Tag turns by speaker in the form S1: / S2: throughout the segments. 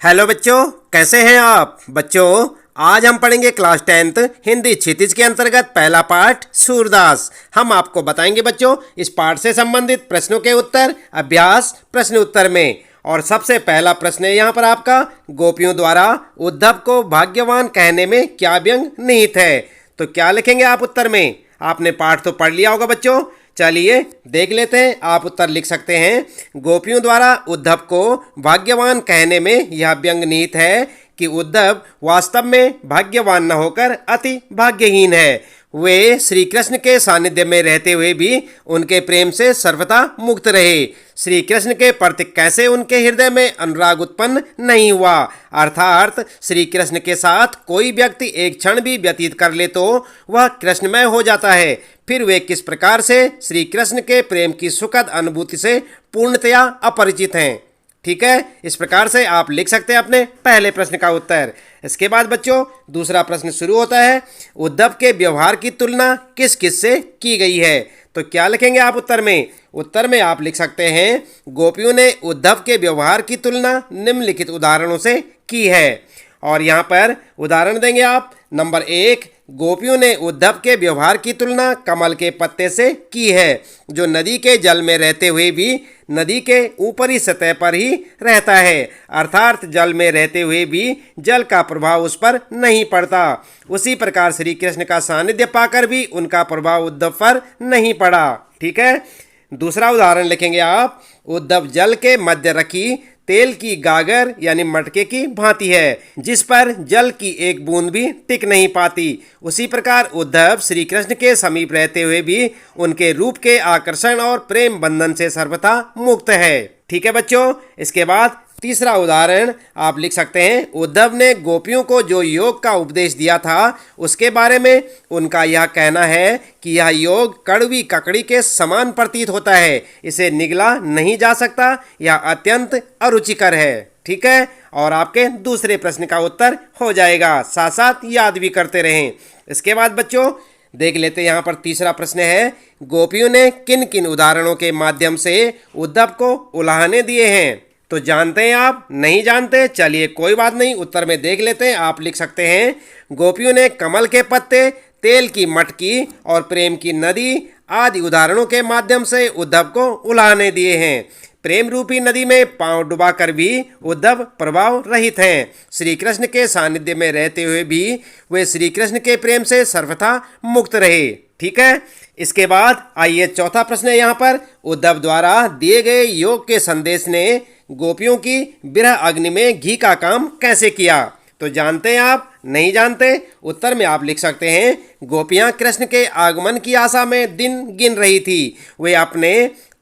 S1: Hello बच्चों, कैसे हैं आप बच्चों। आज हम पढ़ेंगे क्लास 10th हिंदी क्षितिज के अंतर्गत पहला पाठ सूरदास। हम आपको बताएंगे बच्चों इस पाठ से संबंधित प्रश्नों के उत्तर अभ्यास प्रश्न उत्तर में। और सबसे पहला प्रश्न है यहाँ पर आपका, गोपियों द्वारा उद्धव को भाग्यवान कहने में क्या व्यंग निहित है। तो क्या लिखेंगे आप उत्तर में। आपने पाठ तो पढ़ लिया होगा बच्चों, चलिए देख लेते हैं। आप उत्तर लिख सकते हैं, गोपियों द्वारा उद्धव को भाग्यवान कहने में यह व्यंग निहित है कि उद्धव वास्तव में भाग्यवान न होकर अति भाग्यहीन है। वे श्री कृष्ण के सानिध्य में रहते हुए भी उनके प्रेम से सर्वथा मुक्त रहे। श्री कृष्ण के प्रति कैसे उनके हृदय में अनुराग उत्पन्न नहीं हुआ, अर्थात श्री कृष्ण के साथ कोई व्यक्ति एक क्षण भी व्यतीत कर ले तो वह कृष्णमय हो जाता है। फिर वे किस प्रकार से श्री कृष्ण के प्रेम की सुखद अनुभूति से पूर्णतया अपरिचित हैं। ठीक है, इस प्रकार से आप लिख सकते हैं अपने पहले प्रश्न का उत्तर। इसके बाद बच्चों दूसरा प्रश्न शुरू होता है, उद्धव के व्यवहार की तुलना किस किस से की गई है। तो क्या लिखेंगे आप उत्तर में। उत्तर में आप लिख सकते हैं, गोपियों ने उद्धव के व्यवहार की तुलना निम्नलिखित उदाहरणों से की है। और यहाँ पर उदाहरण देंगे आप। नंबर 1, गोपियों ने उद्धव के व्यवहार की तुलना कमल के पत्ते से की है, जो नदी के जल में रहते हुए भी नदी के ऊपरी सतह पर ही रहता है, अर्थात जल में रहते हुए भी जल का प्रभाव उस पर नहीं पड़ता। उसी प्रकार श्री कृष्ण का सानिध्य पाकर भी उनका प्रभाव उद्धव पर नहीं पड़ा। ठीक है, दूसरा उदाहरण लिखेंगे आप, उद्धव जल के मध्य रखी तेल की गागर यानी मटके की भांति है, जिस पर जल की एक बूंद भी टिक नहीं पाती। उसी प्रकार उद्धव श्री कृष्ण के समीप रहते हुए भी उनके रूप के आकर्षण और प्रेम बंधन से सर्वथा मुक्त है। ठीक है बच्चों, इसके बाद तीसरा उदाहरण आप लिख सकते हैं, उद्धव ने गोपियों को जो योग का उपदेश दिया था उसके बारे में उनका यह कहना है कि यह योग कड़वी ककड़ी के समान प्रतीत होता है, इसे निगला नहीं जा सकता, यह अत्यंत अरुचिकर है। ठीक है, और आपके दूसरे प्रश्न का उत्तर हो जाएगा, साथ साथ याद भी करते रहें। इसके बाद बच्चों देख लेते हैं, यहाँ पर तीसरा प्रश्न है, गोपियों ने किन किन उदाहरणों के माध्यम से उद्धव को उलाहने दिए हैं। तो जानते हैं आप, नहीं जानते, चलिए कोई बात नहीं, उत्तर में देख लेते हैं। आप लिख सकते हैं, गोपियों ने कमल के पत्ते, तेल की मटकी और प्रेम की नदी आदि उदाहरणों के माध्यम से उद्धव को उलाहने दिए हैं। प्रेम रूपी नदी में पांव डुबाकर भी उद्धव प्रभाव रहित हैं। श्री कृष्ण के सानिध्य में रहते हुए भी वे श्री कृष्ण के प्रेम से सर्वथा मुक्त रहे। ठीक है, इसके बाद आइए चौथा प्रश्न है यहाँ पर, उद्धव द्वारा दिए गए योग के संदेश ने गोपियों की विरह अग्नि में घी का काम कैसे किया। तो जानते हैं आप, नहीं जानते, उत्तर में आप लिख सकते हैं, गोपियां कृष्ण के आगमन की आशा में दिन गिन रही थी। वे अपने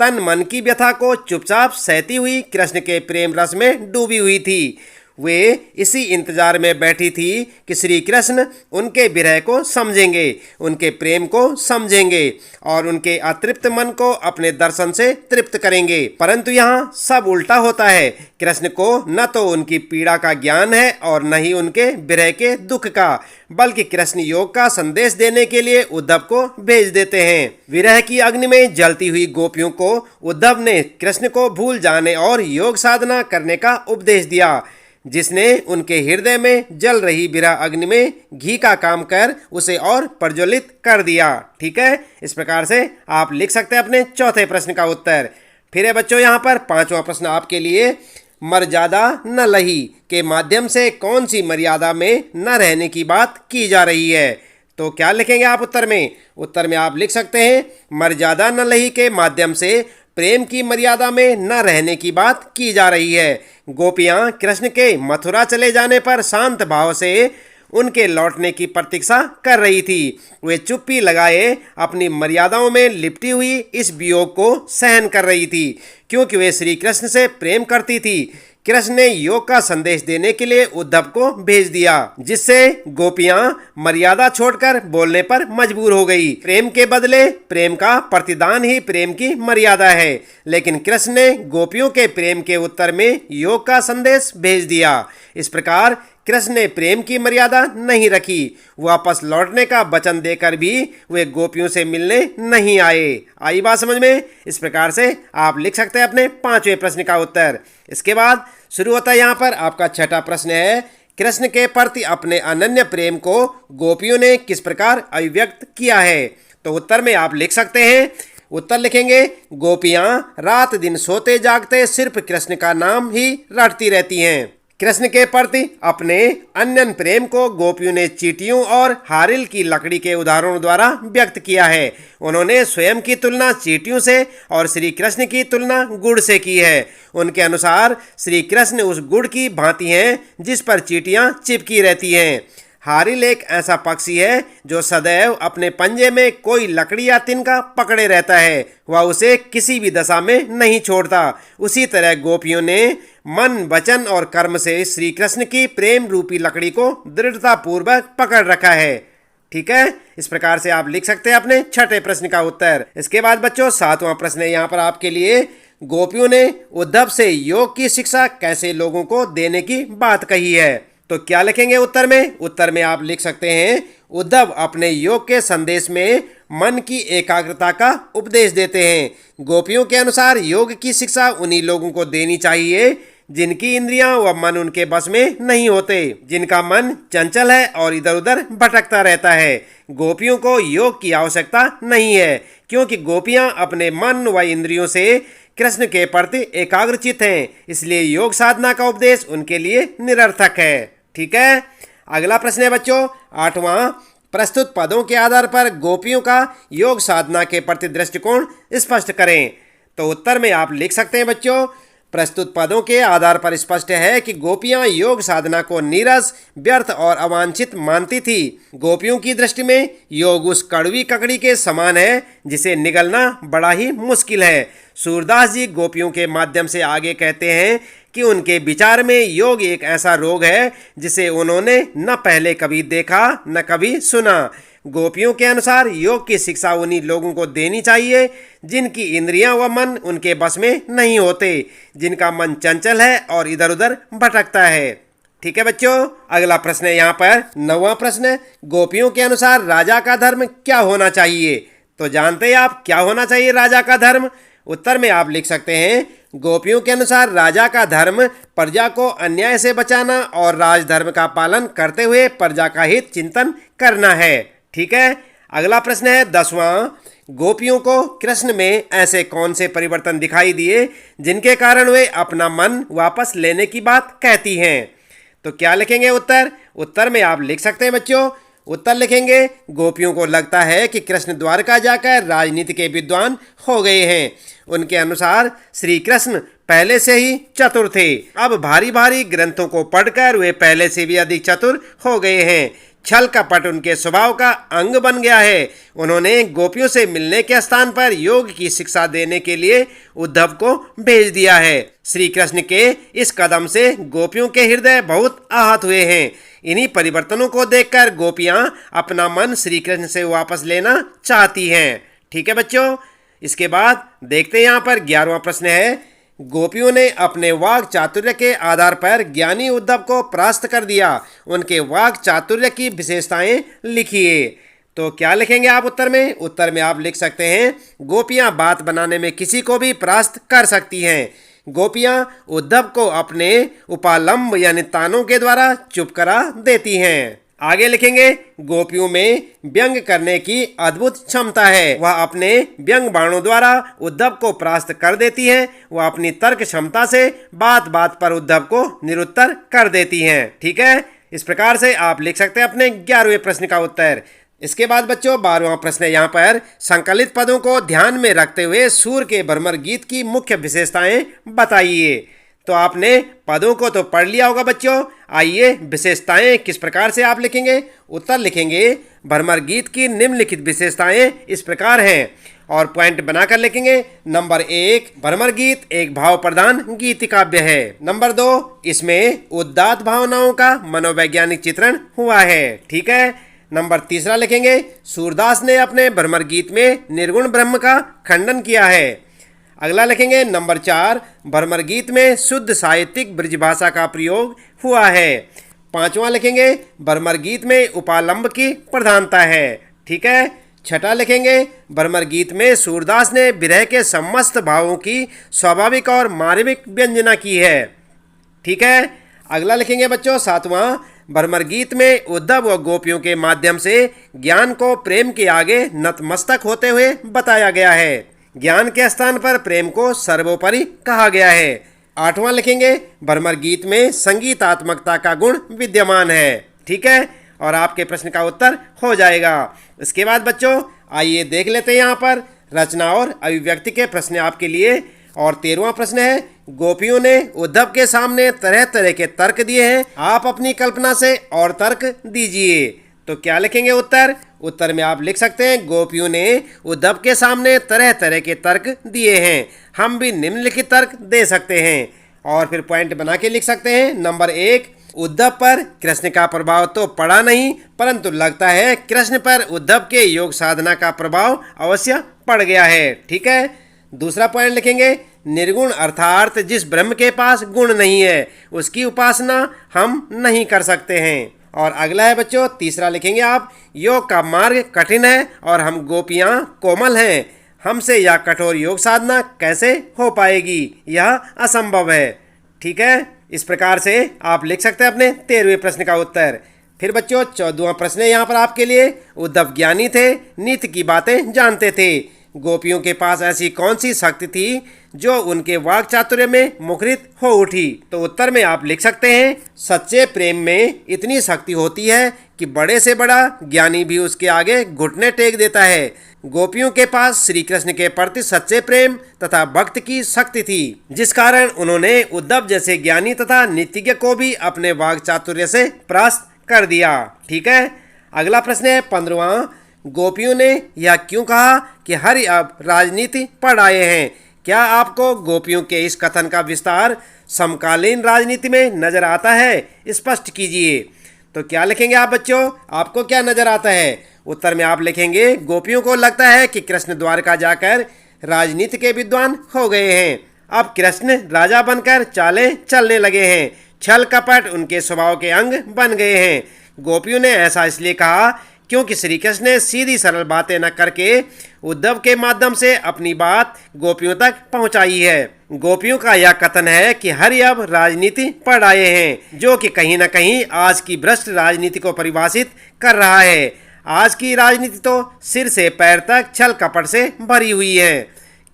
S1: तन मन की व्यथा को चुपचाप सहती हुई कृष्ण के प्रेम रस में डूबी हुई थी। वे इसी इंतजार में बैठी थी कि श्री कृष्ण उनके विरह को समझेंगे, उनके प्रेम को समझेंगे और उनके अतृप्त मन को अपने दर्शन से तृप्त करेंगे। परंतु यहाँ सब उल्टा होता है, कृष्ण को न तो उनकी पीड़ा का ज्ञान है और न ही उनके विरह के दुख का, बल्कि कृष्ण योग का संदेश देने के लिए उद्धव को भेज देते हैं। विरह की अग्नि में जलती हुई गोपियों को उद्धव ने कृष्ण को भूल जाने और योग साधना करने का उपदेश दिया, जिसने उनके हृदय में जल रही विरह अग्नि में घी का काम कर उसे और प्रज्वलित कर दिया। ठीक है, इस प्रकार से आप लिख सकते हैं अपने चौथे प्रश्न का उत्तर। फिर है बच्चों यहाँ पर पांचवा प्रश्न आपके लिए, मर्यादा न लही के माध्यम से कौन सी मर्यादा में न रहने की बात की जा रही है। तो क्या लिखेंगे आप उत्तर में। उत्तर में आप लिख सकते हैं, मर्यादा न लही के माध्यम से प्रेम की मर्यादा में न रहने की बात की जा रही है। गोपियां कृष्ण के मथुरा चले जाने पर शांत भाव से उनके लौटने की प्रतीक्षा कर रही थी। वे चुप्पी लगाए अपनी मर्यादाओं में लिपटी हुई इस वियोग को सहन कर रही थी, क्योंकि वे श्री कृष्ण से प्रेम करती थी। कृष्ण ने योग का संदेश देने के लिए उद्धव को भेज दिया, जिससे गोपियां मर्यादा छोड़कर बोलने पर मजबूर हो गई। प्रेम के बदले प्रेम का प्रतिदान ही प्रेम की मर्यादा है, लेकिन कृष्ण ने गोपियों के प्रेम के उत्तर में योग का संदेश भेज दिया। इस प्रकार कृष्ण ने प्रेम की मर्यादा नहीं रखी। वापस लौटने का वचन देकर भी वे गोपियों से मिलने नहीं आए। आई बात समझ में? इस प्रकार से आप लिख सकते हैं अपने 5वें प्रश्न का उत्तर। इसके बाद शुरू होता है यहाँ पर आपका 6ठा प्रश्न है, कृष्ण के प्रति अपने अनन्य प्रेम को गोपियों ने किस प्रकार अभिव्यक्त किया है? तो उत्तर में आप लिख सकते हैं, उत्तर लिखेंगे, गोपियां रात दिन सोते जागते सिर्फ कृष्ण का नाम ही रटती रहती हैं। कृष्ण के प्रति अपने अनन्य प्रेम को गोपियों ने चींटियों और हारिल की लकड़ी के उदाहरणों द्वारा व्यक्त किया है। उन्होंने स्वयं की तुलना चींटियों से और श्री कृष्ण की तुलना गुड़ से की है। उनके अनुसार श्री कृष्ण उस गुड़ की भांति हैं जिस पर चींटियां चिपकी रहती हैं। हारिल एक ऐसा पक्षी है जो सदैव अपने पंजे में कोई लकड़ी या तिनका पकड़े रहता है, वह उसे किसी भी दशा में नहीं छोड़ता। उसी तरह गोपियों ने मन, वचन और कर्म से श्री कृष्ण की प्रेम रूपी लकड़ी को दृढ़ता पूर्वक पकड़ रखा है। ठीक है, इस प्रकार से आप लिख सकते हैं अपने 6ठे प्रश्न का उत्तर। इसके बाद बच्चों 7वां प्रश्न है यहाँ पर आपके लिए, गोपियों ने उद्धव से योग की शिक्षा कैसे लोगों को देने की बात कही है? तो क्या लिखेंगे उत्तर में? उत्तर में आप लिख सकते हैं, उद्धव अपने योग के संदेश में मन की एकाग्रता का उपदेश देते हैं। गोपियों के अनुसार योग की शिक्षा उन्हीं लोगों को देनी चाहिए जिनकी इंद्रियां व मन उनके बस में नहीं होते, जिनका मन चंचल है और इधर उधर भटकता रहता है। गोपियों को योग की आवश्यकता नहीं है क्योंकि गोपियां अपने मन व इंद्रियों से कृष्ण के प्रति एकाग्रचित हैं, इसलिए योग साधना का उपदेश उनके लिए निरर्थक है। ठीक है, अगला प्रश्न है बच्चों 8वां, प्रस्तुत पदों के आधार पर गोपियों का योग साधना के प्रति दृष्टिकोण स्पष्ट करें। तो उत्तर में आप लिख सकते हैं बच्चों, प्रस्तुत पदों के आधार पर स्पष्ट है कि गोपियां योग साधना को नीरस, व्यर्थ और अवांछित मानती थी। गोपियों की दृष्टि में योग उस कड़वी ककड़ी के समान है जिसे निगलना बड़ा ही मुश्किल है। सूरदास जी गोपियों के माध्यम से आगे कहते हैं कि उनके विचार में योग एक ऐसा रोग है जिसे उन्होंने न पहले कभी देखा न कभी सुना। गोपियों के अनुसार योग की शिक्षा उन्हीं लोगों को देनी चाहिए जिनकी इंद्रियां व मन उनके बस में नहीं होते, जिनका मन चंचल है और इधर उधर भटकता है। ठीक है बच्चों, अगला प्रश्न है यहाँ पर 9वां प्रश्न, गोपियों के अनुसार राजा का धर्म क्या होना चाहिए? तो जानते हैं आप क्या होना चाहिए राजा का धर्म? उत्तर में आप लिख सकते हैं, गोपियों के अनुसार राजा का धर्म प्रजा को अन्याय से बचाना और राजधर्म का पालन करते हुए प्रजा का हित चिंतन करना है। ठीक है, अगला प्रश्न है 10वां, गोपियों को कृष्ण में ऐसे कौन से परिवर्तन दिखाई दिए जिनके कारण वे अपना मन वापस लेने की बात कहती हैं? तो क्या लिखेंगे उत्तर? उत्तर में आप लिख सकते हैं बच्चों, उत्तर लिखेंगे, गोपियों को लगता है कि कृष्ण द्वारका जाकर राजनीति के विद्वान हो गए हैं। उनके अनुसार श्री कृष्ण पहले से ही चतुर थे, अब भारी भारी ग्रंथों को पढ़कर वे पहले से भी अधिक चतुर हो गए हैं। छल कपट उनके स्वभाव का अंग बन गया है। उन्होंने गोपियों से मिलने के स्थान पर योग की शिक्षा देने के लिए उद्धव को भेज दिया है। श्री कृष्ण के इस कदम से गोपियों के हृदय बहुत आहत हुए हैं। इन्हीं परिवर्तनों को देखकर गोपियां अपना मन श्री कृष्ण से वापस लेना चाहती हैं। ठीक है बच्चों, इसके बाद देखते हैं यहाँ पर 11वां प्रश्न है, गोपियों ने अपने वाक चातुर्य के आधार पर ज्ञानी उद्धव को परास्त कर दिया। उनके वाक चातुर्य की विशेषताएं लिखिए। तो क्या लिखेंगे आप उत्तर में? उत्तर में आप लिख सकते हैं, गोपियां बात बनाने में किसी को भी परास्त कर सकती हैं। गोपियां उद्धव को अपने उपालंब यानी तानों के द्वारा चुप करा देती हैं। आगे लिखेंगे, गोपियों में व्यंग करने की अद्भुत क्षमता है। वह अपने व्यंग बाणों द्वारा उद्धव को परास्त कर देती हैं। वह अपनी तर्क क्षमता से बात बात पर उद्धव को निरुत्तर कर देती हैं। ठीक है, इस प्रकार से आप लिख सकते हैं अपने 11वें प्रश्न का उत्तर। इसके बाद बच्चों 12वां प्रश्न है यहाँ पर, संकलित पदों को ध्यान में रखते हुए सूर के भ्रमर गीत की मुख्य विशेषताएं बताइए। तो आपने पदों को तो पढ़ लिया होगा बच्चों, आइए विशेषताएं किस प्रकार से आप लिखेंगे? उत्तर लिखेंगे, भ्रमर गीत की निम्नलिखित विशेषताएं इस प्रकार हैं और पॉइंट बनाकर लिखेंगे। नंबर 1, भ्रमर गीत एक भाव प्रधान गीत काव्य है। नंबर 2, इसमें उदात्त भावनाओं का मनोवैज्ञानिक चित्रण हुआ है। ठीक है, नंबर 3 लिखेंगे, सूरदास ने अपने भ्रमर गीत में निर्गुण ब्रह्म का खंडन किया है। अगला लिखेंगे नंबर 4, भ्रमर गीत में शुद्ध साहित्यिक ब्रजभाषा का प्रयोग हुआ है। 5वां लिखेंगे भ्रमर गीत में उपालंब की प्रधानता है। ठीक है। 6ठा लिखेंगे भ्रमर गीत में सूरदास ने विरह के समस्त भावों की स्वाभाविक और मार्मिक व्यंजना की है। ठीक है। अगला लिखेंगे बच्चों 7वां भ्रमर गीत में उद्धव व गोपियों के माध्यम से ज्ञान को प्रेम के आगे नतमस्तक होते हुए बताया गया है। ज्ञान के स्थान पर प्रेम को सर्वोपरि कहा गया है। 8वां लिखेंगे भ्रमर गीत में संगीतात्मकता का गुण विद्यमान है। ठीक है। और आपके प्रश्न का उत्तर हो जाएगा। इसके बाद बच्चों आइए देख लेते हैं यहाँ पर रचना और अभिव्यक्ति के प्रश्न आपके लिए। और 13वां प्रश्न है गोपियों ने उद्धव के सामने तरह तरह के तर्क दिए हैं, आप अपनी कल्पना से और तर्क दीजिए। तो क्या लिखेंगे उत्तर? उत्तर में आप लिख सकते हैं गोपियों ने उद्धव के सामने तरह तरह के तर्क दिए हैं, हम भी निम्नलिखित तर्क दे सकते हैं। और फिर पॉइंट बना के लिख सकते हैं। नंबर 1 उद्धव पर कृष्ण का प्रभाव तो पड़ा नहीं, परंतु लगता है कृष्ण पर उद्धव के योग साधना का प्रभाव अवश्य पड़ गया है। ठीक है। दूसरा पॉइंट लिखेंगे निर्गुण अर्थात जिस ब्रह्म के पास गुण नहीं है उसकी उपासना हम नहीं कर सकते हैं। और अगला है बच्चों तीसरा लिखेंगे आप योग का मार्ग कठिन है और हम गोपियां कोमल हैं, हमसे यह कठोर योग साधना कैसे हो पाएगी, यह असंभव है। ठीक है। इस प्रकार से आप लिख सकते हैं अपने 13वें प्रश्न का उत्तर। फिर बच्चों 14वां प्रश्न है यहाँ पर आपके लिए उद्धव ज्ञानी थे, नित्य की बातें जानते थे, गोपियों के पास ऐसी कौन सी शक्ति थी जो उनके वाक चातुर्य में मुखरित हो उठी। तो उत्तर में आप लिख सकते हैं सच्चे प्रेम में इतनी शक्ति होती है कि बड़े से बड़ा ज्ञानी भी उसके आगे घुटने टेक देता है। गोपियों के पास श्री कृष्ण के प्रति सच्चे प्रेम तथा भक्त की शक्ति थी, जिस कारण उन्होंने उद्धव जैसे ज्ञानी तथा नित्यज्ञ को भी अपने वाक चातुर्य से परास्त कर दिया। ठीक है। अगला प्रश्न है 15वां गोपियों ने यह क्यों कहा कि हरि अब राजनीति पढ़ आए हैं? क्या आपको गोपियों के इस कथन का विस्तार समकालीन राजनीति में नजर आता है? स्पष्ट कीजिए। तो क्या लिखेंगे आप बच्चों? आपको क्या नजर आता है? उत्तर में आप लिखेंगे गोपियों को लगता है कि कृष्ण द्वारका जाकर राजनीति के विद्वान हो गए हैं, अब कृष्ण राजा बनकर चालें चलने लगे हैं, छल कपट उनके स्वभाव के अंग बन गए हैं। गोपियों ने ऐसा इसलिए कहा क्योंकि श्री कृष्ण ने सीधी सरल बातें न करके उद्धव के माध्यम से अपनी बात गोपियों तक पहुंचाई है। गोपियों का यह कथन है कि हरि अब राजनीति पढ़ आए हैं, जो कि कहीं न कहीं आज की भ्रष्ट राजनीति को परिभाषित कर रहा है। आज की राजनीति तो सिर से पैर तक छल कपट से भरी हुई है।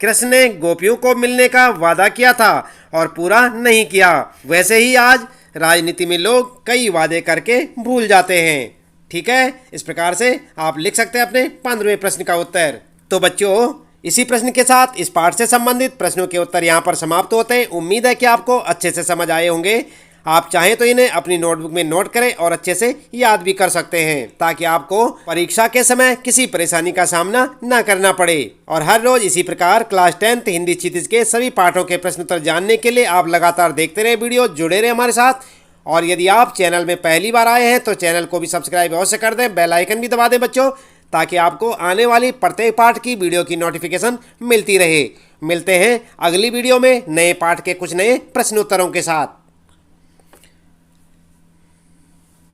S1: कृष्ण ने गोपियों को मिलने का वादा किया था और पूरा नहीं किया, वैसे ही आज राजनीति में लोग कई वादे करके भूल जाते हैं। ठीक है। इस प्रकार से आप लिख सकते हैं अपने 15वें प्रश्न का उत्तर। तो बच्चों इसी प्रश्न के साथ इस पाठ से संबंधित प्रश्नों के उत्तर यहाँ पर समाप्त होते हैं। उम्मीद है कि आपको अच्छे से समझ आए होंगे। आप चाहें तो इन्हें अपनी नोटबुक में नोट करें और अच्छे से याद भी कर सकते हैं, ताकि आपको परीक्षा के समय किसी परेशानी का सामना न करना पड़े। और हर रोज इसी प्रकार क्लास 10th हिंदी क्षितिज के सभी पाठों के प्रश्न उत्तर जानने के लिए आप लगातार देखते रहे वीडियो, जुड़े रहे हमारे साथ। और यदि आप चैनल में पहली बार आए हैं तो चैनल को भी सब्सक्राइब अवश्य कर दें, बेल आइकन भी दबा दें बच्चों, ताकि आपको आने वाली प्रत्येक पाठ की वीडियो की नोटिफिकेशन मिलती रहे। मिलते हैं अगली वीडियो में नए पाठ के कुछ नए प्रश्नोत्तरों के साथ।